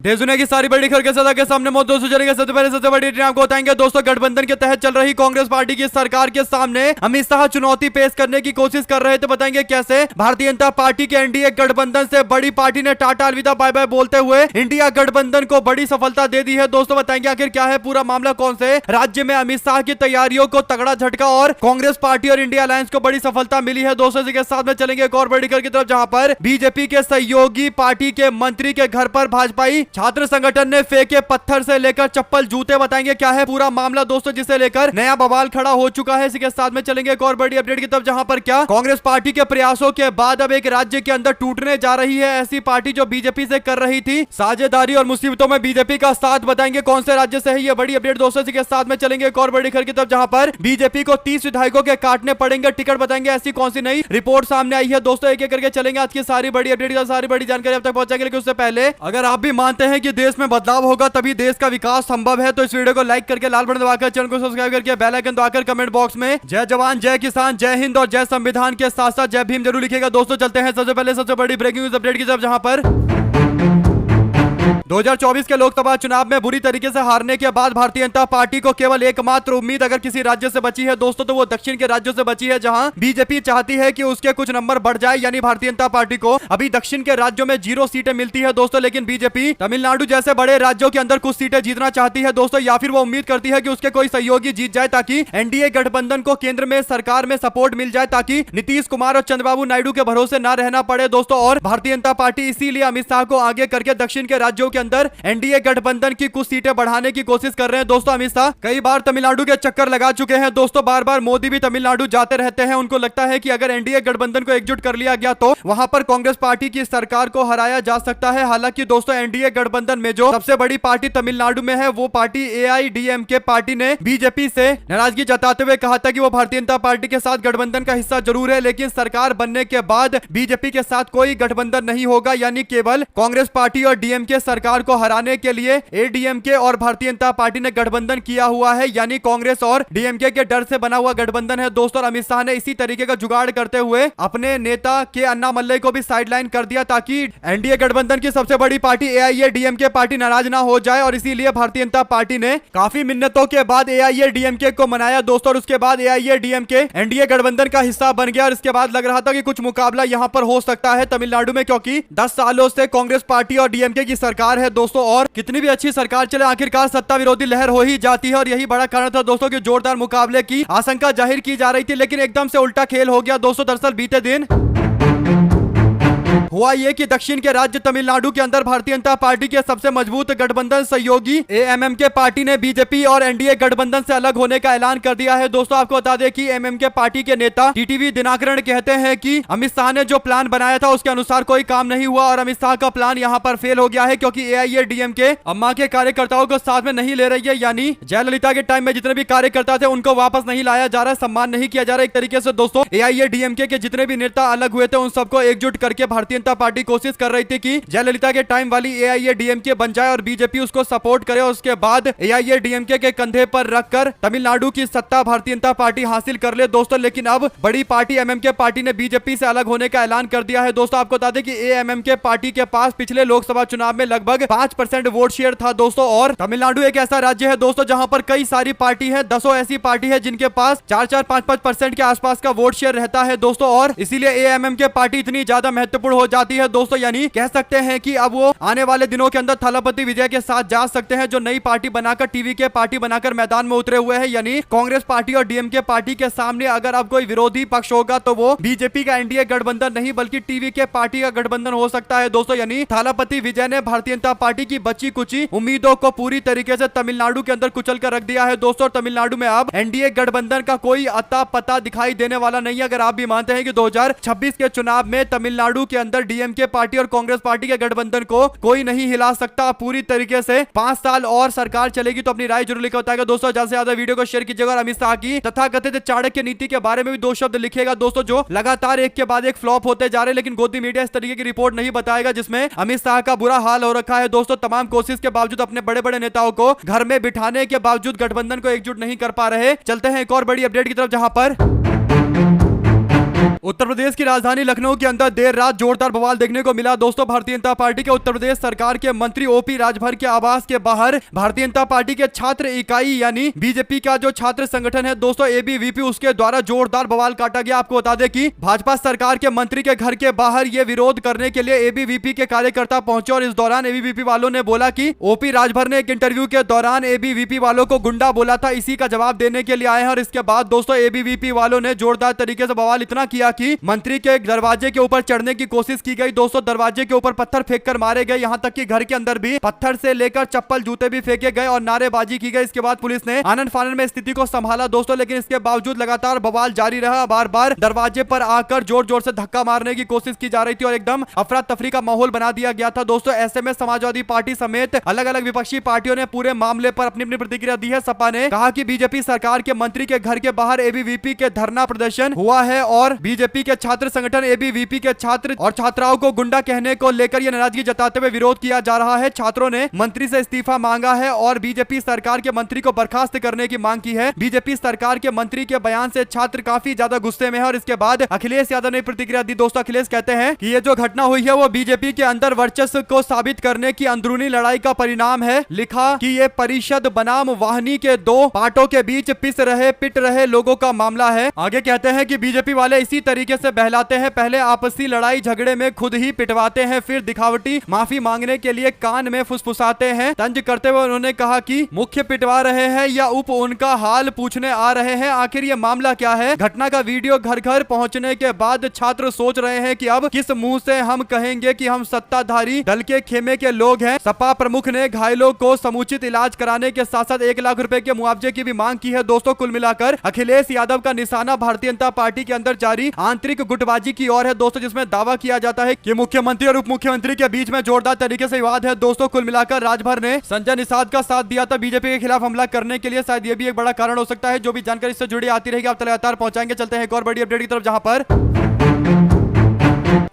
देश दुनिया की सारी बड़ी खबर के सदा के सामने मौत दोस्तों चलेंगे। सबसे पहले सबसे बड़ी डिटेल आपको बताएंगे दोस्तों। गठबंधन के तहत चल रही कांग्रेस पार्टी की सरकार के सामने अमित शाह चुनौती पेश करने की कोशिश कर रहे थे। बताएंगे कैसे। भारतीय जनता पार्टी के एनडीए गठबंधन से बड़ी पार्टी ने टाटा अलविदा बाय बाय बोलते हुए इंडिया गठबंधन को बड़ी सफलता दे दी है। दोस्तों बताएंगे आखिर क्या है पूरा मामला, कौन से राज्य में अमित शाह की तैयारियों को तगड़ा झटका और कांग्रेस पार्टी और इंडिया अलायंस को बड़ी सफलता मिली है। दोस्तों इसी के साथ में चलेंगे एक और बड़ी खबर की तरफ, जहां पर बीजेपी के सहयोगी पार्टी के मंत्री के घर पर भाजपाई छात्र संगठन ने फेंके पत्थर से लेकर चप्पल जूते। बताएंगे क्या है पूरा मामला दोस्तों, जिसे लेकर नया बवाल खड़ा हो चुका है। इसी के साथ में चलेंगे एक और बड़ी अपडेट की तरफ, जहां पर क्या कांग्रेस पार्टी के प्रयासों के बाद अब एक राज्य के अंदर टूटने जा रही है ऐसी पार्टी जो बीजेपी से कर रही थी साझेदारी और मुसीबतों में बीजेपी का साथ। बताएंगे कौन से राज्य से है ये बड़ी अपडेट दोस्तों। इसी के साथ में चलेंगे एक और बड़ी खबर की तरफ, जहां पर बीजेपी को 30 विधायकों के काटने पड़ेंगे टिकट। बताएंगे ऐसी कौन सी नई रिपोर्ट सामने आई है दोस्तों। एक एक करके चलेंगे आज की सारी बड़ी अपडेट, सारी बड़ी जानकारी अब तक पहुंचाएंगे। लेकिन उससे पहले अगर आप भी मानते हैं कि देश में बदलाव होगा तभी देश का विकास संभव है तो इस वीडियो को लाइक करके लाल बटन दबाकर चैनल को सब्सक्राइब करके बेल आइकन दबाकर कमेंट बॉक्स में जय जवान जय किसान जय हिंद और जय संविधान के साथ साथ जय भीम जरूर लिखिएगा। दोस्तों चलते हैं सबसे पहले सबसे बड़ी ब्रेकिंग न्यूज अपडेट की तरफ, जहां पर 2024 के लोकसभा चुनाव में बुरी तरीके से हारने के बाद भारतीय जनता पार्टी को केवल एकमात्र उम्मीद अगर किसी राज्य से बची है दोस्तों तो वो दक्षिण के राज्यों से बची है, जहां बीजेपी चाहती है कि उसके कुछ नंबर बढ़ जाए। यानी भारतीय जनता पार्टी को अभी दक्षिण के राज्यों में 0 सीटें मिलती है दोस्तों, लेकिन बीजेपी तमिलनाडु जैसे बड़े राज्यों के अंदर कुछ सीटें जीतना चाहती है दोस्तों, या फिर वो उम्मीद करती है कि उसके कोई सहयोगी जीत जाए ताकि एनडीए गठबंधन को केंद्र में सरकार में सपोर्ट मिल जाए, ताकि नीतीश कुमार और चंद्रबाबू नायडू के भरोसे न रहना पड़े दोस्तों। और भारतीय जनता पार्टी इसीलिए अमित शाह को आगे करके दक्षिण के राज्यों के अंदर एनडीए गठबंधन की कुछ सीटें बढ़ाने की कोशिश कर रहे हैं दोस्तों। अमित शाह कई बार तमिलनाडु के चक्कर लगा चुके हैं दोस्तों, बार बार मोदी भी तमिलनाडु जाते रहते हैं। उनको लगता है कि अगर एनडीए गठबंधन को एकजुट कर लिया गया तो वहां पर कांग्रेस पार्टी की सरकार को हराया जा सकता है। हालांकि दोस्तों एनडीए गठबंधन में जो सबसे बड़ी पार्टी तमिलनाडु में है वो पार्टी एआईडीएमके पार्टी ने बीजेपी से नाराजगी जताते हुए कहा था कि वो भारतीय जनता पार्टी के साथ गठबंधन का हिस्सा जरूर है, लेकिन सरकार बनने के बाद बीजेपी के साथ कोई गठबंधन नहीं होगा। यानी केवल कांग्रेस पार्टी और डीएमके सरकार को हराने के लिए एडीएमके और भारतीय जनता पार्टी ने गठबंधन किया हुआ है। यानी कांग्रेस और डीएमके के डर से बना हुआ गठबंधन है दोस्तों। अमित शाह ने इसी तरीके का जुगाड़ करते हुए अपने नेता के अन्नामलई को भी साइडलाइन कर दिया ताकि एनडीए गठबंधन की सबसे बड़ी पार्टी एआईएडीएमके पार्टी नाराज ना हो जाए। और इसीलिए भारतीय जनता पार्टी ने काफी मिन्नतों के बाद एआईएडीएमके को मनाया दोस्तों, और उसके बाद एआईएडीएमके एनडीए गठबंधन का हिस्सा बन गया। और इसके बाद लग रहा था कि कुछ मुकाबला यहां पर हो सकता है तमिलनाडु में, क्योंकि 10 सालों से कांग्रेस पार्टी और डीएमके की सरकार है दोस्तों, और कितनी भी अच्छी सरकार चले आखिरकार सत्ता विरोधी लहर हो ही जाती है। और यही बड़ा कारण था दोस्तों कि जोरदार मुकाबले की आशंका जाहिर की जा रही थी, लेकिन एकदम से उल्टा खेल हो गया दोस्तों। दरअसल बीते दिन हुआ ये कि दक्षिण के राज्य तमिलनाडु के अंदर भारतीय जनता पार्टी के सबसे मजबूत गठबंधन सहयोगी एएमएमके पार्टी ने बीजेपी और एनडीए गठबंधन से अलग होने का ऐलान कर दिया है दोस्तों। आपको बता दें कि एमएमके पार्टी के नेता टीटीवी दिनाकरण कहते हैं कि अमित शाह ने जो प्लान बनाया था उसके अनुसार कोई काम नहीं हुआ और अमित शाह का प्लान यहां पर फेल हो गया है, क्योंकि एआईएडीएमके अम्मा के कार्यकर्ताओं को साथ में नहीं ले रही है। यानी जयललिता के टाइम में जितने भी कार्यकर्ता थे उनको वापस नहीं लाया जा रहा है, सम्मान नहीं किया जा रहा है। एक तरीके से दोस्तों एआईएडीएमके के जितने भी नेता अलग हुए थे उन सबको एकजुट करके भारतीय जनता पार्टी कोशिश कर रही थी कि जयललिता के टाइम वाली एआईएडीएमके बन जाए और बीजेपी उसको सपोर्ट करे, और उसके बाद एआईएडीएमके के कंधे पर रखकर तमिलनाडु की सत्ता भारतीय जनता पार्टी हासिल कर ले दोस्तों। लेकिन अब बड़ी पार्टी एमएमके पार्टी ने बीजेपी से अलग होने का ऐलान कर दिया है दोस्तों। आपको बता दें कि एएमएमके पार्टी के पास पिछले लोकसभा चुनाव में लगभग 5% वोट शेयर था दोस्तों, और तमिलनाडु एक ऐसा राज्य है दोस्तों जहां पर कई सारी पार्टी है, 10 ऐसी पार्टी है जिनके पास 4-4, 5-5% के आसपास का वोट शेयर रहता है दोस्तों। और इसीलिए एएमएमके पार्टी इतनी ज्यादा महत्वपूर्ण हो जाती है दोस्तों। यानी कह सकते हैं कि अब वो आने वाले दिनों के अंदर थलपति विजय के साथ जा सकते हैं, जो नई पार्टी बनाकर टीवी के पार्टी बनाकर मैदान में उतरे हुए हैं। यानी कांग्रेस पार्टी और डीएमके पार्टी के सामने अगर अब कोई विरोधी पक्ष होगा तो वो बीजेपी का एनडीए गठबंधन नहीं बल्कि टीवी के पार्टी का गठबंधन हो सकता है दोस्तों। यानी थलपति विजय ने भारतीय जनता पार्टी की बची कुची उम्मीदों को पूरी तरीके से तमिलनाडु के अंदर कुचल कर रख दिया है दोस्तों। तमिलनाडु में अब एनडीए गठबंधन का कोई अता पता दिखाई देने वाला नहीं है। अगर आप भी मानते हैं कि 2026 के चुनाव में तमिलनाडु के अंदर डीएमके पार्टी और कांग्रेस पार्टी के गठबंधन को कोई नहीं हिला सकता पूरी तरीके से, 5 साल और सरकार चलेगी, तो अपनी राय जरूर लिखकर बताएगा दोस्तों। ज्यादा से ज्यादा वीडियो को शेयर कीजिएगा और अमित शाह की तथाकथित चाणक्य नीति के बारे में भी 2 शब्द लिखिएगा दोस्तों, जो लगातार एक के बाद एक फ्लॉप होते जा रहे हैं। लेकिन गोदी मीडिया इस तरीके की रिपोर्ट नहीं बताएगा जिसमें अमित शाह का बुरा हाल हो रखा है दोस्तों। तमाम कोशिश के बावजूद अपने बड़े बड़े नेताओं को घर में बिठाने के बावजूद गठबंधन को एकजुट नहीं कर पा रहे। चलते हैं एक और बड़ी अपडेट की तरफ, जहां पर उत्तर प्रदेश की राजधानी लखनऊ के अंदर देर रात जोरदार बवाल देखने को मिला। दोस्तों, भारतीय जनता पार्टी के उत्तर प्रदेश सरकार के मंत्री ओपी राजभर के आवास के बाहर भारतीय जनता पार्टी के छात्र इकाई यानी बीजेपी का जो छात्र संगठन है दोस्तों एबीवीपी, उसके द्वारा जोरदार बवाल काटा गया। आपको बता दें कि भाजपा सरकार के मंत्री के घर के बाहर ये विरोध करने के लिए एबीवीपी के कार्यकर्ता पहुंचे और इस दौरान एबीवीपी वालों ने बोला कि ओपी राजभर ने एक इंटरव्यू के दौरान एबीवीपी वालों को गुंडा बोला था, इसी का जवाब देने के लिए आए हैं। और इसके बाद दोस्तों एबीवीपी वालों ने जोरदार तरीके से बवाल इतना किया कि मंत्री के दरवाजे के ऊपर चढ़ने की कोशिश की गई। दोस्तों, दरवाजे के ऊपर पत्थर फेंक कर मारे गए, यहां तक कि घर के अंदर भी पत्थर से लेकर चप्पल जूते भी फेंके गए और नारेबाजी की गई। इसके बाद पुलिस ने आनन फानन में स्थिति को संभाला दोस्तों, लेकिन इसके बावजूद लगातार बवाल जारी रहा। बार बार दरवाजे पर आकर जोर जोर से धक्का मारने की कोशिश की जा रही थी और एकदम अफरा तफरी का माहौल बना दिया गया था। दोस्तों, ऐसे में समाजवादी पार्टी समेत अलग अलग विपक्षी पार्टियों ने पूरे मामले पर अपनी अपनी प्रतिक्रिया दी है। सपा ने कहा कि बीजेपी सरकार के मंत्री के घर के बाहर एबीवीपी के धरना प्रदर्शन हुआ है और बीजेपी के छात्र संगठन एबीवीपी के छात्र और छात्राओं को गुंडा कहने को लेकर यह नाराजगी जताते हुए विरोध किया जा रहा है। छात्रों ने मंत्री से इस्तीफा मांगा है और बीजेपी सरकार के मंत्री को बर्खास्त करने की मांग की है। बीजेपी सरकार के मंत्री के बयान से छात्र काफी ज्यादा गुस्से में है और इसके बाद अखिलेश यादव ने प्रतिक्रिया दी। दोस्तों, अखिलेश कहते हैं कि ये जो घटना हुई है वो बीजेपी के अंदर वर्चस्व को साबित करने की अंदरूनी लड़ाई का परिणाम है। लिखा कि ये परिषद बनाम वाहिनी के दो पार्टों के बीच पिट रहे लोगों का मामला है। आगे कहते हैं कि बीजेपी वाले इसी तरीके से बहलाते हैं, पहले आपसी लड़ाई झगड़े में खुद ही पिटवाते हैं, फिर दिखावटी माफी मांगने के लिए कान में फुसफुसाते हैं। तंज करते हुए उन्होंने कहा कि मुख्य पिटवा रहे हैं या उप उनका हाल पूछने आ रहे हैं, आखिर ये मामला क्या है। घटना का वीडियो घर घर पहुंचने के बाद छात्र सोच रहे हैं कि अब किस मुंह से हम कहेंगे कि हम सत्ताधारी दल के खेमे के लोग हैं। सपा प्रमुख ने घायलों को समुचित इलाज कराने के साथ साथ 1 लाख रुपए के मुआवजे की भी मांग की है। दोस्तों, कुल मिलाकर अखिलेश यादव का निशाना भारतीय जनता पार्टी के अंदर जारी आंतरिक गुटबाजी की ओर है दोस्तों, जिसमें दावा किया जाता है कि मुख्यमंत्री और उप मुख्यमंत्री के बीच में जोरदार तरीके से विवाद है। दोस्तों, कुल मिलाकर राजभर ने संजय निषाद का साथ दिया था बीजेपी के खिलाफ हमला करने के लिए, शायद ये भी एक बड़ा कारण हो सकता है। जो भी जानकारी इससे जुड़ी आती रहेगी आप लगातार पहुंचाएंगे। चलते हैं एक और बड़ी अपडेट की तरफ, जहां पर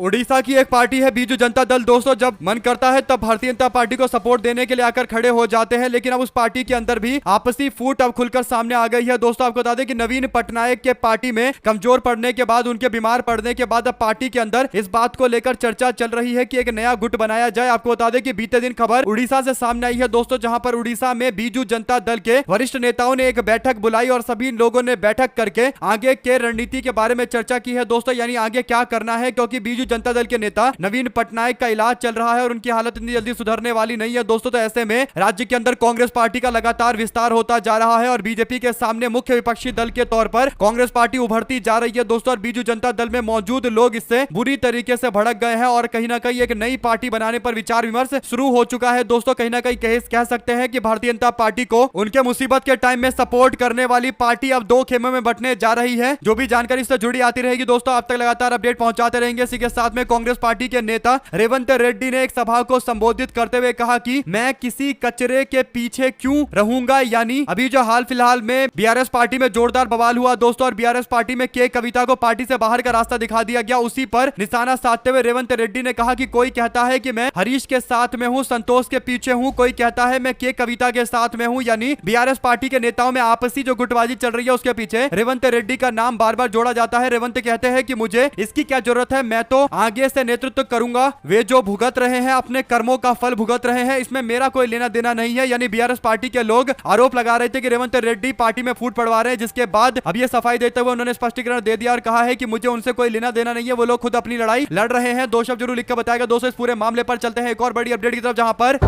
उड़ीसा की एक पार्टी है बीजू जनता दल। दोस्तों, जब मन करता है तब भारतीय जनता पार्टी को सपोर्ट देने के लिए आकर खड़े हो जाते हैं, लेकिन अब उस पार्टी के अंदर भी आपसी फूट अब खुलकर सामने आ गई है। दोस्तों, आपको बता दें कि नवीन पटनायक के पार्टी में कमजोर पड़ने के बाद, उनके बीमार पड़ने के बाद अब पार्टी के अंदर इस बात को लेकर चर्चा चल रही है कि एक नया गुट बनाया जाए। आपको बता दें कि बीते दिन खबर उड़ीसा से सामने आई है दोस्तों, जहां पर उड़ीसा में बीजू जनता दल के वरिष्ठ नेताओं ने एक बैठक बुलाई और सभी लोगों ने बैठक करके आगे के रणनीति के बारे में चर्चा की है दोस्तों, यानी आगे क्या करना है, क्योंकि बीजू जनता दल के नेता नवीन पटनायक का इलाज चल रहा है और उनकी हालत इतनी जल्दी सुधरने वाली नहीं है दोस्तों। तो ऐसे में राज्य के अंदर कांग्रेस पार्टी का लगातार विस्तार होता जा रहा है और बीजेपी के सामने मुख्य विपक्षी दल के तौर पर कांग्रेस पार्टी उभरती जा रही है दोस्तों। और बीजू जनता दल में मौजूद लोग इससे बुरी तरीके से भड़क गए हैं और कहीं ना कहीं एक नई पार्टी बनाने पर विचार विमर्श शुरू हो चुका है दोस्तों। कहीं ना कहीं कह सकते हैं कि भारतीय जनता पार्टी को उनके मुसीबत के टाइम में सपोर्ट करने वाली पार्टी अब दो खेमों में बंटने जा रही है। जो भी जानकारी इससे जुड़ी आती रहेगी दोस्तों, आप तक लगातार अपडेट पहुंचाते रहेंगे। इसी के साथ में कांग्रेस पार्टी के नेता रेवंत रेड्डी ने एक सभा को संबोधित करते हुए कहा कि मैं किसी कचरे के पीछे क्यों रहूंगा, यानी अभी जो हाल फिलहाल में बीआरएस पार्टी में जोरदार बवाल हुआ दोस्तों और बीआरएस पार्टी में के कविता को पार्टी से बाहर का रास्ता दिखा दिया गया, उसी पर निशाना साधते हुए रेवंत रेड्डी ने कहा कि कोई कहता है कि मैं हरीश के साथ में हूं, संतोष के पीछे हूं, कोई कहता है मैं के कविता के साथ में हूं, यानी बीआरएस पार्टी के नेताओं में आपसी जो गुटबाजी चल रही है उसके पीछे रेवंत रेड्डी का नाम बार बार जोड़ा जाता है। रेवंत कहते हैं कि मुझे इसकी क्या जरूरत है, मैं तो आगे से नेतृत्व करूंगा, वे जो भुगत रहे हैं अपने कर्मों का फल भुगत रहे हैं, इसमें मेरा कोई लेना देना नहीं है। यानी बीआरएस पार्टी के लोग आरोप लगा रहे थे कि रेवंत रेड्डी पार्टी में फूट पड़वा रहे हैं, जिसके बाद अब ये सफाई देते हुए उन्होंने स्पष्टीकरण दे दिया और कहा है कि मुझे उनसे कोई लेना देना नहीं है, वो लोग खुद अपनी लड़ाई लड़ रहे हैं। दो शब्द जरूर लिख कर बताएगा दोस्तों। इस पूरे मामले पर चलते हैं एक और बड़ी अपडेट की तरफ, जहां पर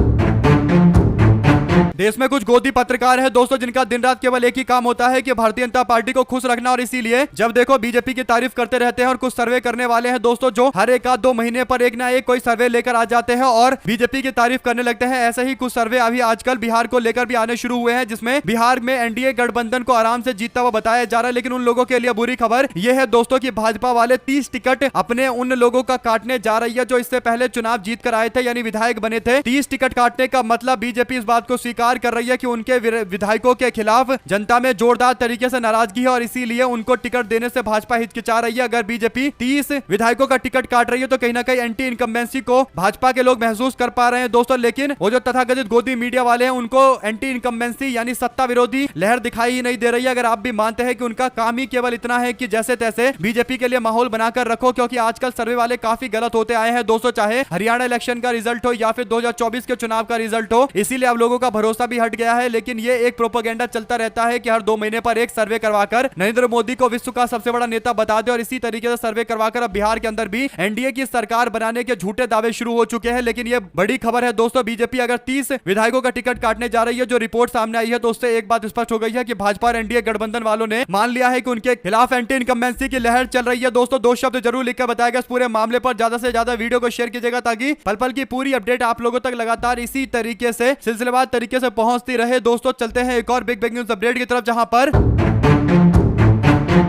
देश में कुछ गोदी पत्रकार हैं दोस्तों, जिनका दिन रात केवल एक ही काम होता है कि भारतीय जनता पार्टी को खुश रखना, और इसीलिए जब देखो बीजेपी की तारीफ करते रहते हैं। और कुछ सर्वे करने वाले हैं दोस्तों जो हर एक आध 2 महीने पर एक ना एक कोई सर्वे लेकर आ जाते हैं और बीजेपी की तारीफ करने लगते हैं। ऐसे ही कुछ सर्वे अभी आजकल बिहार को लेकर भी आने शुरू हुए हैं, जिसमें बिहार में एनडीए गठबंधन को आराम से जीतता हुआ बताया जा रहा है। लेकिन उन लोगों के लिए बुरी खबर यह है दोस्तों की भाजपा वाले 30 टिकट अपने उन लोगों का काटने जा रही है जो इससे पहले चुनाव जीत कर आए थे, यानी विधायक बने थे। 30 टिकट काटने का मतलब बीजेपी इस बात को स्वीकार स्वीकार कर रही है कि उनके विधायकों के खिलाफ जनता में जोरदार तरीके से नाराजगी है और इसीलिए उनको टिकट देने से भाजपा हिचकिचा रही है। अगर बीजेपी 30 विधायकों का टिकट काट रही है तो कहीं ना कहीं एंटी इनकम्बेंसी को भाजपा के लोग महसूस कर पा रहे हैं दोस्तों। लेकिन वो जो तथाकथित गोदी मीडिया वाले हैं उनको एंटी इनकम्बेंसी यानी सत्ता विरोधी लहर दिखाई ही नहीं दे रही है। अगर आप भी मानते हैं कि उनका काम ही केवल इतना है कि जैसे तैसे बीजेपी के लिए माहौल बनाकर रखो, क्योंकि आजकल सर्वे वाले काफी गलत होते आए हैं दोस्तों, चाहे हरियाणा इलेक्शन का रिजल्ट हो या फिर 2024 के चुनाव का रिजल्ट हो, इसीलिए अब लोगों का भरोसा भी हट गया है। लेकिन ये एक प्रोपेगेंडा चलता रहता है कि हर 2 महीने पर एक सर्वे करवाकर नरेंद्र मोदी को विश्व का सबसे बड़ा नेता बता दे और इसी तरीके से सर्वे करवाकर अब बिहार के अंदर भी एनडीए की सरकार बनाने के झूठे दावे शुरू हो चुके हैं। लेकिन ये बड़ी खबर है दोस्तों, बीजेपी अगर 30 विधायकों का टिकट काटने जा रही है, जो रिपोर्ट सामने आई है तो उससे एक बात स्पष्ट हो गई है कि भाजपा और एनडीए गठबंधन वालों ने मान लिया है कि उनके खिलाफ एंटी इनकम्बेंसी की लहर चल रही है। दोस्तों 2 शब्द जरूर लिखकर बताएगा इस पूरे मामले पर, ज्यादा से ज्यादा वीडियो को शेयर कीजिएगा ताकि पल पल की पूरी अपडेट आप लोगों तक लगातार इसी तरीके से सिलसिलेवार तरीके से पहुंचती रहे। दोस्तों चलते हैं एक और बिग न्यूज अपडेट की तरफ, जहां पर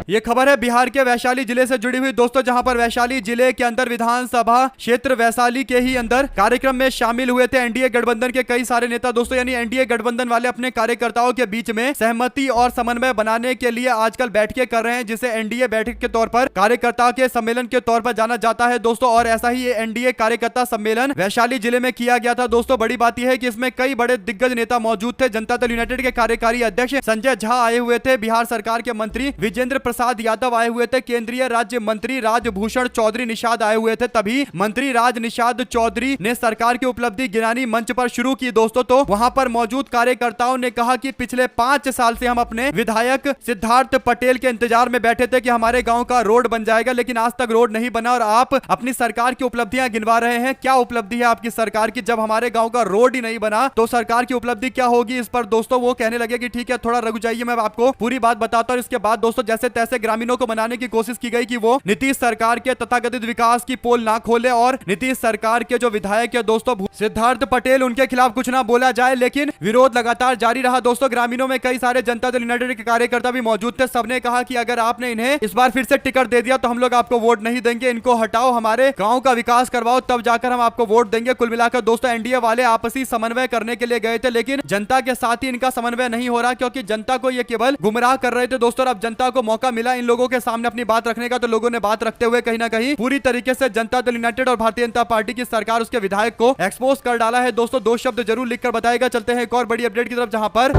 ये खबर है बिहार के वैशाली जिले से जुड़ी हुई दोस्तों, जहां पर वैशाली जिले के अंदर विधानसभा क्षेत्र वैशाली के ही अंदर कार्यक्रम में शामिल हुए थे एनडीए गठबंधन के कई सारे नेता दोस्तों। यानी एनडीए गठबंधन वाले अपने कार्यकर्ताओं के बीच में सहमति और समन्वय बनाने के लिए आजकल बैठकें कर रहे हैं, जिसे एनडीए बैठक के तौर पर कार्यकर्ता के सम्मेलन के तौर पर जाना जाता है दोस्तों। और ऐसा ही एनडीए कार्यकर्ता सम्मेलन वैशाली जिले में किया गया था दोस्तों। बड़ी बात यह है कि इसमें कई बड़े दिग्गज नेता मौजूद थे। जनता दल यूनाइटेड के कार्यकारी अध्यक्ष संजय झा आए हुए थे, बिहार सरकार के मंत्री विजेंद्र प्रसाद यादव आए हुए थे, केंद्रीय राज्य मंत्री राजभूषण चौधरी निषाद आए हुए थे। तभी मंत्री राज निषाद चौधरी ने सरकार की उपलब्धि गिनानी मंच पर शुरू की दोस्तों। तो वहां पर मौजूद कार्यकर्ताओं ने कहा कि पिछले 5 साल से हम अपने विधायक सिद्धार्थ पटेल के इंतजार में बैठे थे कि हमारे गांव का रोड बन जाएगा, लेकिन आज तक रोड नहीं बना और आप अपनी सरकार की उपलब्धियां गिनवा रहे हैं। क्या उपलब्धि है आपकी सरकार की जब हमारे गांव का रोड ही नहीं बना, तो सरकार की उपलब्धि क्या होगी। इस पर दोस्तों वो कहने लगे कि ठीक है थोड़ा रुक जाइए, मैं आपको पूरी बात बताता हूं। इसके बाद दोस्तों जैसे तैसे ग्रामीणों को मनाने की कोशिश की गई कि वो नीतीश सरकार के तथाकथित विकास की पोल ना खोले और नीतीश सरकार के जो विधायक है दोस्तों सिद्धार्थ पटेल, उनके खिलाफ कुछ ना बोला जाए। लेकिन विरोध लगातार जारी रहा दोस्तों। ग्रामीणों में कई सारे जनता दल यूनाइटेड के कार्यकर्ता भी मौजूद थे। सबने कहा कि अगर आपने इन्हें इस बार फिर से टिकट दे दिया तो हम लोग आपको वोट नहीं देंगे, इनको हटाओ, हमारे गांव का विकास करवाओ, तब जाकर हम आपको वोट देंगे। कुल मिलाकर दोस्तों एनडीए वाले आपसी समन्वय करने के लिए गए थे, लेकिन जनता के साथ ही इनका समन्वय नहीं हो रहा, क्योंकि जनता को ये केवल गुमराह कर रहे थे दोस्तों। अब जनता को मौका मिला इन लोगों के सामने अपनी बात रखने का, तो लोगों ने बात रखते हुए कहीं ना कहीं पूरी तरीके से जनता दल यूनाइटेड और भारतीय जनता पार्टी की सरकार उसके विधायक को एक्सपोज कर डाला है दोस्तों। 2 शब्द जरूर लिखकर बताएगा। चलते हैं एक और बड़ी अपडेट की तरफ, जहां पर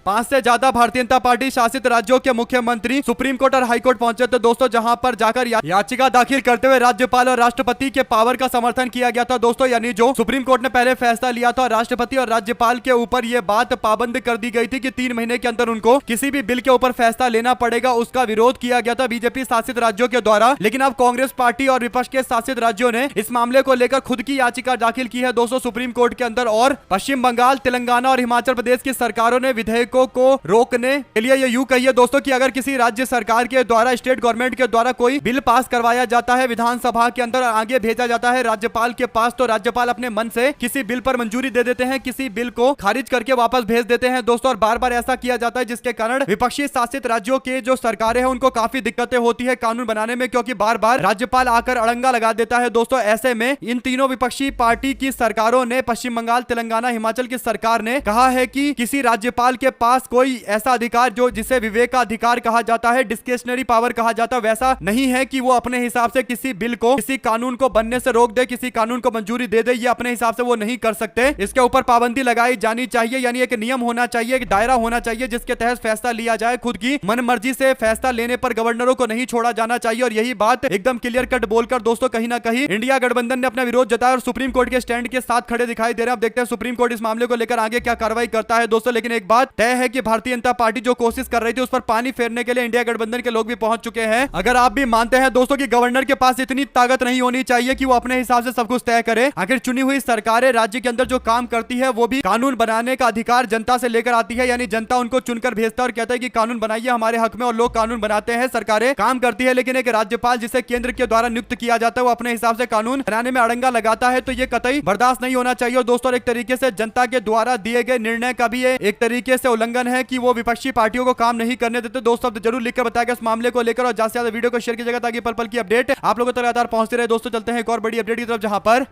5 से ज्यादा भारतीय जनता पार्टी शासित राज्यों के मुख्यमंत्री सुप्रीम कोर्ट और हाई कोर्ट पहुंचे थे दोस्तों, जहां पर जाकर याचिका दाखिल करते हुए राज्यपाल और राष्ट्रपति के पावर का समर्थन किया गया था दोस्तों। यानी जो सुप्रीम कोर्ट ने पहले फैसला लिया था, राष्ट्रपति और राज्यपाल के ऊपर यह बात पाबंद कर दी गई थी कि 3 महीने के अंदर उनको किसी भी बिल के ऊपर फैसला लेना पड़ेगा, उसका विरोध किया गया था बीजेपी शासित राज्यों के द्वारा। लेकिन अब कांग्रेस पार्टी और विपक्ष के शासित राज्यों ने इस मामले को लेकर खुद की याचिका दाखिल की है दोस्तों सुप्रीम कोर्ट के अंदर। और पश्चिम बंगाल, तेलंगाना और हिमाचल प्रदेश की सरकारों ने विधेयकों को रोकने के लिए ये यूं कहिए दोस्तों कि अगर किसी राज्य सरकार के द्वारा, स्टेट गवर्नमेंट के द्वारा कोई बिल पास करवाया जाता है विधानसभा के अंदर और आगे भेजा जाता है राज्यपाल के पास, तो राज्यपाल अपने मन से किसी बिल पर मंजूरी दे देते हैं, किसी बिल को खारिज करके वापस भेज देते हैं दोस्तों। और बार बार ऐसा किया जाता है, जिसके कारण विपक्षी शासित राज्यों के जो सरकारें हैं उनको काफी दिक्कतें होती है कानून बनाने में, क्योंकि बार बार राज्यपाल आकर अड़ंगा लगा देता है दोस्तों। ऐसे में इन तीनों विपक्षी पार्टी की सरकारों ने, पश्चिम बंगाल, तेलंगाना, हिमाचल की सरकार ने कहा है कि किसी राज्यपाल के पास कोई ऐसा अधिकार जो जिसे विवेक का अधिकार कहा जाता है, डिस्क्रिशनरी पावर कहा जाता है, वैसा नहीं है कि वो अपने हिसाब से किसी बिल को, किसी कानून को बनने से रोक दे, किसी कानून को मंजूरी दे दे। ये अपने हिसाब से वो नहीं कर सकते। इसके ऊपर पाबंदी लगाई जानी चाहिए, यानी एक नियम होना चाहिए, एक दायरा होना चाहिए जिसके तहत फैसला लिया जाए। खुद की मनमर्जी से फैसला लेने पर गवर्नरों को नहीं छोड़ा जाना चाहिए। और यही बात एकदम क्लियर कट बोलकर दोस्तों कहीं ना कहीं इंडिया गठबंधन ने अपना विरोध जताया और सुप्रीम कोर्ट के स्टैंड के साथ खड़े दिखाई दे रहे हैं। अब देखते हैं सुप्रीम कोर्ट इस मामले को लेकर आगे क्या कार्रवाई करता है दोस्तों। लेकिन एक बात तय है कि भारतीय जनता पार्टी जो कोशिश कर रही थी उस पर पानी फेरने के लिए इंडिया गठबंधन के लोग भी पहुंच चुके हैं। अगर आप भी मानते हैं दोस्तों कि गवर्नर के पास इतनी ताकत नहीं होनी चाहिए कि वो अपने हिसाब से सब कुछ तय करे, आखिर चुनी हुई सरकारें राज्य के अंदर जो काम करती है वो भी कानून बनाने का अधिकार जनता से लेकर आती है। यानी जनता उनको चुनकर भेजता है और कहता है कि कानून बनाइए हमारे हक में, और लोग कानून बनाते हैं, सरकारें काम करती है। लेकिन एक राज्यपाल जिसे केंद्र के द्वारा नियुक्त किया जाता है वो अपने हिसाब से कानून बनाने में अड़ंगा लगाता है, तो ये कतई बर्दाश्त नहीं होना चाहिए। और दोस्तों एक तरीके से जनता के द्वारा दिए गए निर्णय का भी एक तरीके से उल्लंघन है कि वो विपक्षी पार्टियों को काम नहीं करने देते। दोस्तों जरूर लिखकर बताएगा इस मामले को लेकर, और ज्यादा से ज्यादा वीडियो को शेयर कीजिएगा ताकि पल पल की अपडेट आप लोगों तक लगातार पहुंचते रहे। दोस्तों चलते हैं एक और बड़ी अपडेट की तरफ, जहां पर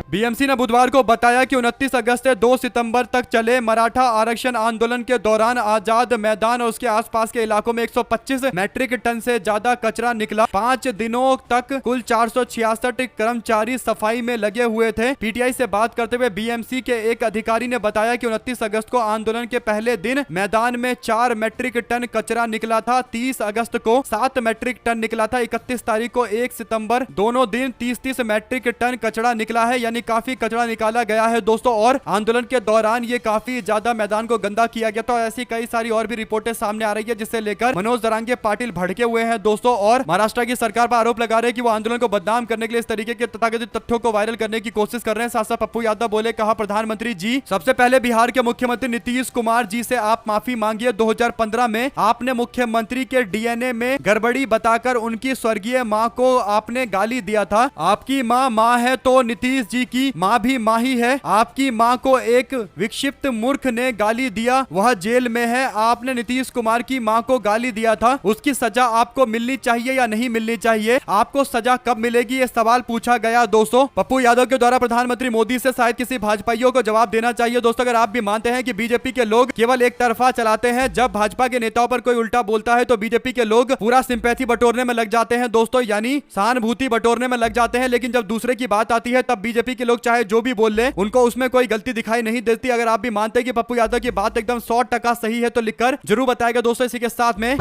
बीएमसी ने बुधवार को बताया कि 29 अगस्त से 2 सितंबर तक चले मराठा आरक्षण आंदोलन के दौरान आजाद मैदान और उसके आसपास के इलाकों में 125 मैट्रिक टन से ज्यादा कचरा निकला। 5 दिनों तक कुल 466 कर्मचारी सफाई में लगे हुए थे। पीटीआई से बात करते हुए बीएमसी के एक अधिकारी ने बताया कि 29 अगस्त को आंदोलन के पहले दिन मैदान में 4 मैट्रिक टन कचरा निकला था। 30 अगस्त को 7 मैट्रिक टन निकला था। 31 तारीख को 1 सितंबर दोनों दिन 30-30 मैट्रिक टन कचरा निकला है, यानी काफी कचरा निकाला गया है दोस्तों। और आंदोलन के दौरान ये काफी ज्यादा मैदान को गंदा किया गया। तो ऐसी कई सारी और भी रिपोर्टें सामने आ रही है, जिससे लेकर मनोज जरांगे पाटिल भड़के हुए हैं दोस्तों, और महाराष्ट्र की सरकार पर आरोप लगा रहे हैं कि वो आंदोलन को बदनाम करने के लिए इस तरीके के तथाकथित तथ्यों को वायरल करने की कोशिश कर रहे हैं। साथ साथ पप्पू यादव बोले, कहा प्रधानमंत्री जी, सबसे पहले बिहार के मुख्यमंत्री नीतीश कुमार जी से आप माफी मांगिए। 2015 में आपने मुख्यमंत्री के डीएनए में गड़बड़ी बताकर उनकी स्वर्गीय मां को आपने गाली दिया था। आपकी मां है तो नीतीश जी की मां भी मां ही है। आपकी मां को एक विक्षिप्त मूर्ख ने गाली दिया, वह जेल में है। आपने नीतीश कुमार की मां को गाली दिया था, उसकी सजा आपको मिलनी चाहिए या नहीं मिलनी चाहिए? आपको सजा कब मिलेगी, ये सवाल पूछा गया दोस्तों। पप्पू यादव के द्वारा प्रधानमंत्री मोदी से शायद किसी भाजपाइयों को जवाब देना चाहिए दोस्तों। अगर आप भी मानते हैं कि बीजेपी के लोग केवल एक तरफा चलाते हैं, जब भाजपा के नेताओं पर कोई उल्टा बोलता है तो बीजेपी के लोग पूरा सिंपैथी बटोरने में लग जाते हैं दोस्तों, यानी सहानुभूति बटोरने में लग जाते हैं। लेकिन जब दूसरे की बात आती है तब बीजेपी के लोग चाहे जो भी बोल ले, उनको उसमें कोई गलती दिखाई नहीं देती। अगर आप भी मानते हैं कि पप्पू यादव की बात एकदम 100% सही है तो लिखकर जरूर बताएगा दोस्तों। इसी के साथ में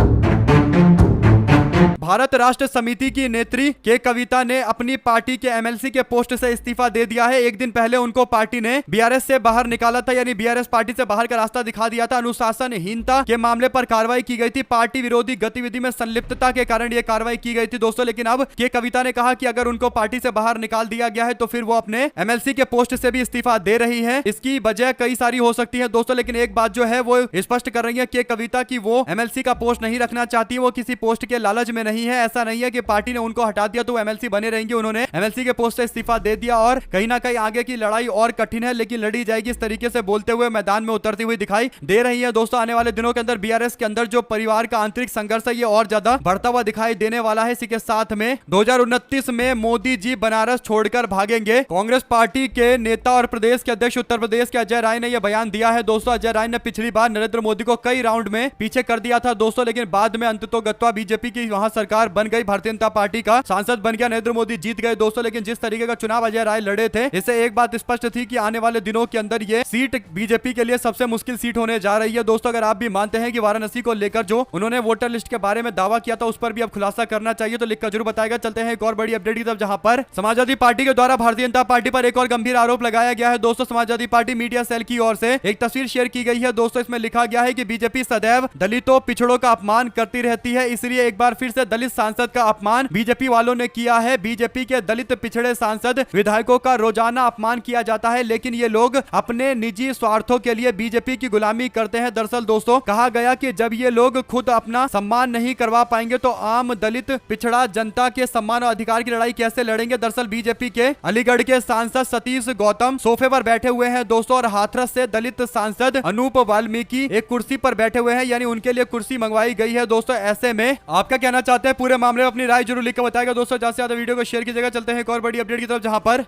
भारत राष्ट्र समिति की नेत्री के कविता ने अपनी पार्टी के एमएलसी के पोस्ट से इस्तीफा दे दिया है। एक दिन पहले उनको पार्टी ने बीआरएस से बाहर निकाला था, यानी बीआरएस पार्टी से बाहर का रास्ता दिखा दिया था। अनुशासनहीनता के मामले पर कार्रवाई की गई थी। पार्टी विरोधी गतिविधि में संलिप्तता के कारण यह कार्रवाई की गई थी दोस्तों। लेकिन अब के कविता ने कहा कि अगर उनको पार्टी से बाहर निकाल दिया गया है तो फिर वो अपने एमएलसी के पोस्ट से भी इस्तीफा दे रही है। इसकी वजह कई सारी हो सकती है दोस्तों, लेकिन एक बात जो है वो स्पष्ट कर रही है के कविता की वो एमएलसी का पोस्ट नहीं रखना चाहती। वो किसी पोस्ट के लालच में नहीं है। ऐसा नहीं है कि पार्टी ने उनको हटा दिया तो वो एमएलसी बने रहेंगे। उन्होंने एमएलसी के पोस्ट से इस्तीफा दे दिया और कहीं ना कहीं आगे की लड़ाई और कठिन है, लेकिन लड़ी जाएगी, इस तरीके से बोलते हुए मैदान में उतरती हुई दिखाई दे रही है दोस्तों। आने वाले दिनों के अंदर बीआरएस के अंदर जो परिवार का आंतरिक संघर्ष है ये और ज्यादा बढ़ता हुआ दिखाई देने वाला है। इसी के साथ में 2029 में मोदी जी बनारस छोड़कर भागेंगे। कांग्रेस पार्टी के नेता और प्रदेश के अध्यक्ष उत्तर प्रदेश के अजय राय ने यह बयान दिया है दोस्तों। अजय राय ने पिछली बार नरेंद्र मोदी को कई राउंड में पीछे कर दिया था दोस्तों, लेकिन बाद में अंततोगत्वा बीजेपी की वहां सरकार बन गई, भारतीय जनता पार्टी का सांसद बन गया, नरेंद्र मोदी जीत गए दोस्तों। लेकिन जिस तरीके का चुनाव अजय राय लड़े थे, इससे एक बात स्पष्ट थी कि आने वाले दिनों के अंदर ये सीट बीजेपी के लिए सबसे मुश्किल सीट होने जा रही है दोस्तों। अगर आप भी मानते हैं कि वाराणसी को लेकर जो उन्होंने वोटर लिस्ट के बारे में दावा किया था उस पर भी अब खुलासा करना चाहिए तो लिखकर जरूर बताएगा। चलते हैं एक और बड़ी अपडेट की तरफ, जहां पर समाजवादी पार्टी के द्वारा भारतीय जनता पार्टी पर एक और गंभीर आरोप लगाया गया है दोस्तों। समाजवादी पार्टी मीडिया सेल की ओर से एक तस्वीर शेयर की गई है दोस्तों। इसमें लिखा गया है कि बीजेपी सदैव दलितों पिछड़ों का अपमान करती रहती है, इसलिए एक बार फिर से दलित सांसद का अपमान बीजेपी वालों ने किया है। बीजेपी के दलित पिछड़े सांसद विधायकों का रोजाना अपमान किया जाता है, लेकिन ये लोग अपने निजी स्वार्थों के लिए बीजेपी की गुलामी करते हैं। दरअसल दोस्तों कहा गया कि जब ये लोग खुद अपना सम्मान नहीं करवा पाएंगे तो आम दलित पिछड़ा जनता के सम्मान और अधिकार की लड़ाई कैसे लड़ेंगे। दरअसल बीजेपी के अलीगढ़ के सांसद सतीश गौतम सोफे पर बैठे हुए हैं दोस्तों, और हाथरस से दलित सांसद अनूप वाल्मीकि एक कुर्सी पर बैठे हुए हैं, यानी उनके लिए कुर्सी मंगवाई गई है दोस्तों। ऐसे में आप क्या कहना चाहते हैं पूरे मामले में, अपनी राय जरूर लिखकर बताएगा दोस्तों। ज्यादा से ज्यादा वीडियो को शेयर कीजिएगा। चलते हैं एक और बड़ी अपडेट की तरफ, जहां पर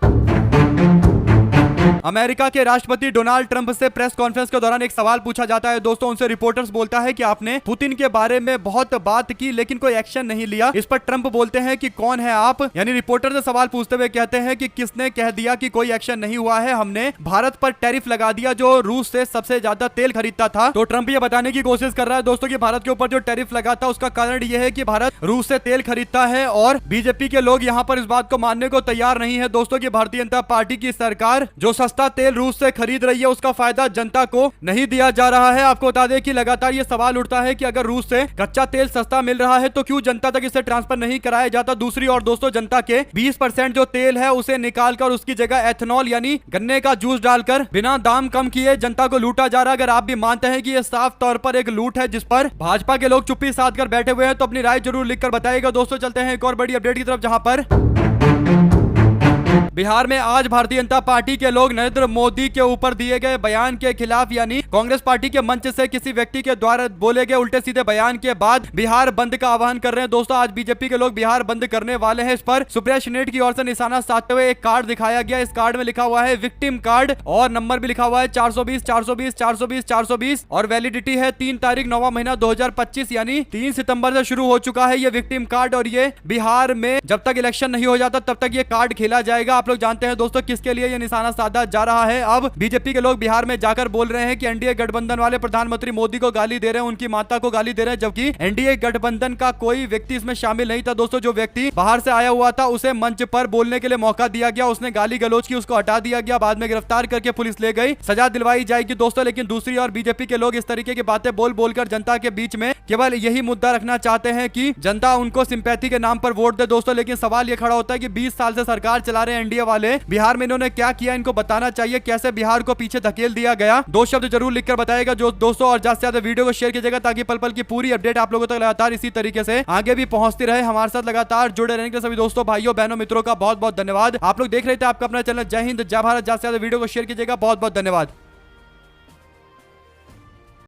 अमेरिका के राष्ट्रपति डोनाल्ड ट्रंप से प्रेस कॉन्फ्रेंस के दौरान एक सवाल पूछा जाता है दोस्तों। उनसे रिपोर्टर्स बोलता है कि आपने पुतिन के बारे में बहुत बात की लेकिन कोई एक्शन नहीं लिया। इस पर ट्रंप बोलते हैं कि कौन है आप, यानी रिपोर्टर से सवाल पूछते हुए कहते हैं कि किसने कह दिया कि कोई एक्शन नहीं हुआ है, हमने भारत पर टैरिफ लगा दिया जो रूस से सबसे ज्यादा तेल खरीदता था। तो ट्रंप ये बताने की कोशिश कर रहा है दोस्तों कि भारत के ऊपर जो टैरिफ लगा था उसका कारण यह है कि भारत रूस से तेल खरीदता है, और बीजेपी के लोग यहाँ पर इस बात को मानने को तैयार नहीं है दोस्तों कि भारतीय जनता पार्टी की सरकार जो सस्ता तेल रूस से खरीद रही है उसका फायदा जनता को नहीं दिया जा रहा है। आपको बता दें कि लगातार ये सवाल उठता है कि अगर रूस से कच्चा तेल सस्ता मिल रहा है तो क्यों जनता तक इसे ट्रांसफर नहीं कराया जाता। दूसरी ओर दोस्तों जनता के 20% जो तेल है उसे निकालकर उसकी जगह एथेनॉल यानी गन्ने का जूस डालकर बिना दाम कम किए जनता को लूटा जा रहा है। अगर आप भी मानते हैं कि यह साफ तौर पर एक लूट है जिस पर भाजपा के लोग चुप्पी साध कर बैठे हुए हैं तो अपनी राय जरूर लिखकर बताइएगा दोस्तों। चलते हैं एक और बड़ी अपडेट की तरफ, जहां पर बिहार में आज भारतीय जनता पार्टी के लोग नरेंद्र मोदी के ऊपर दिए गए बयान के खिलाफ यानी कांग्रेस पार्टी के मंच से किसी व्यक्ति के द्वारा बोले गए उल्टे सीधे बयान के बाद बिहार बंद का आह्वान कर रहे हैं। दोस्तों आज बीजेपी के लोग बिहार बंद करने वाले हैं। इस पर सुप्रिया सेनेट की ओर से निशाना साधते हुए एक कार्ड दिखाया गया। इस कार्ड में लिखा हुआ है विक्टिम कार्ड और नंबर भी लिखा हुआ है 420 420 420 420 और वैलिडिटी है 3 तारीख 9वां महीना 2025 यानी 3 सितंबर से शुरू हो चुका है ये विक्टिम कार्ड। और ये बिहार में जब तक इलेक्शन नहीं हो जाता तब तक ये कार्ड खेला जाएगा। आप लोग जानते हैं दोस्तों किसके लिए ये निशाना साधा जा रहा है। अब बीजेपी के लोग बिहार में जाकर बोल रहे हैं कि एनडीए गठबंधन वाले प्रधानमंत्री मोदी को गाली दे रहे हैं, उनकी माता को गाली दे रहे हैं, जबकि एनडीए गठबंधन का कोई व्यक्ति इसमें शामिल नहीं था। दोस्तों जो व्यक्ति बाहर से आया हुआ था उसे मंच पर बोलने के लिए मौका दिया गया, उसने गाली गलौज की, उसको हटा दिया गया, बाद में गिरफ्तार करके पुलिस ले गई, सजा दिलवाई जाएगी दोस्तों। लेकिन दूसरी ओर बीजेपी के लोग इस तरीके की बातें बोल बोलकर जनता के बीच में केवल यही मुद्दा रखना चाहते हैं कि जनता उनको सिंपैथी के नाम पर वोट दे दोस्तों। लेकिन सवाल यह खड़ा होता है कि 20 साल से सरकार चला रहे हैं एनडीए वाले, बिहार में इन्होंने क्या किया, इनको बताना चाहिए कैसे बिहार को पीछे धकेल दिया गया। 2 शब्द जरूर लिखकर बताएगा जो दोस्तों, और ज्यादा से ज्यादा वीडियो को शेयर कीजिएगा ताकि पल पल की पूरी अपडेट आप लोगों तक लगातार इसी तरीके से आगे भी पहुंचती रहे। हमारे साथ लगातार जुड़े रहने के लिए सभी दोस्तों, भाइयों, बहनों, मित्रों का बहुत बहुत धन्यवाद। आप लोग देख रहे थे आपका अपना चैनल जय हिंद जय भारत। ज्यादा से ज्यादा वीडियो को शेयर कीजिएगा। बहुत बहुत धन्यवाद।